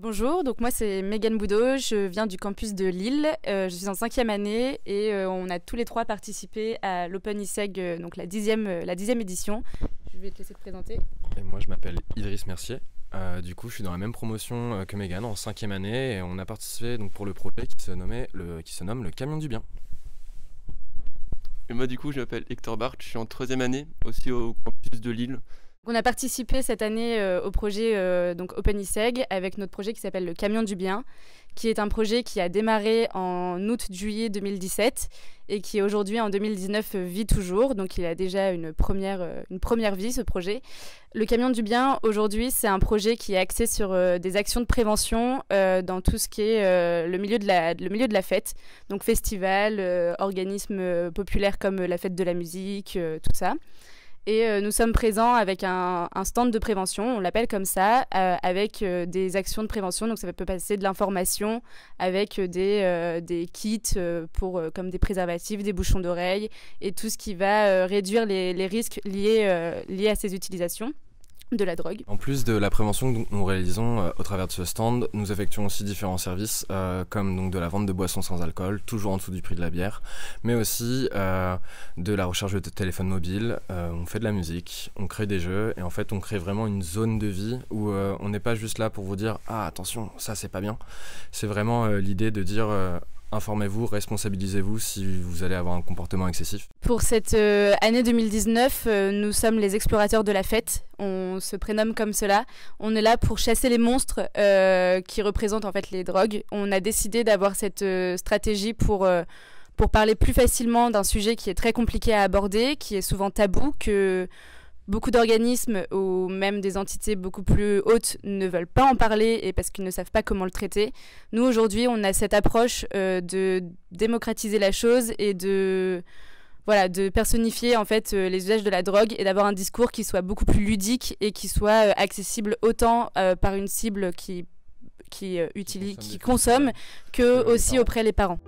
Bonjour, donc moi c'est Mégane Boudot, je viens du campus de Lille, je suis en 5e année et on a tous les trois participé à l'Open ISEG, donc la 10e édition. Je vais te laisser te présenter. Et moi je m'appelle Idriss Mercier, du coup je suis dans la même promotion que Mégane en 5e année et on a participé donc, pour le projet qui se nomme le Camion du Bien. Et moi du coup je m'appelle Hector Barthes, je suis en 3e année aussi au campus de Lille. On a participé cette année au projet donc Open ISEG avec notre projet qui s'appelle le Camion du Bien, qui est un projet qui a démarré en août-juillet 2017 et qui aujourd'hui en 2019 vit toujours. Donc il a déjà une première vie ce projet. Le Camion du Bien aujourd'hui c'est un projet qui est axé sur des actions de prévention dans tout ce qui est le milieu de la fête. Donc festival, organismes populaires comme la fête de la musique, tout ça. Et nous sommes présents avec un stand de prévention, on l'appelle comme ça, avec des actions de prévention. Donc ça peut passer de l'information avec des kits comme des préservatifs, des bouchons d'oreilles et tout ce qui va réduire les risques liés à ces utilisations de la drogue. En plus de la prévention que nous réalisons au travers de ce stand, nous effectuons aussi différents services comme donc, de la vente de boissons sans alcool, toujours en dessous du prix de la bière, mais aussi de la recharge de téléphone mobile, on fait de la musique, on crée des jeux et en fait on crée vraiment une zone de vie où on n'est pas juste là pour vous dire « Ah attention, ça c'est pas bien ». C'est vraiment l'idée de dire informez-vous, responsabilisez-vous si vous allez avoir un comportement excessif. Pour cette année 2019, nous sommes les explorateurs de la fête. On se prénomme comme cela. On est là pour chasser les monstres qui représentent en fait les drogues. On a décidé d'avoir cette stratégie pour parler plus facilement d'un sujet qui est très compliqué à aborder, qui est souvent tabou, que beaucoup d'organismes ou même des entités beaucoup plus hautes ne veulent pas en parler et parce qu'ils ne savent pas comment le traiter. Nous, aujourd'hui, on a cette approche de démocratiser la chose et de personnifier en fait les usages de la drogue et d'avoir un discours qui soit beaucoup plus ludique et qui soit accessible autant par une cible qui consomme que aussi auprès des parents.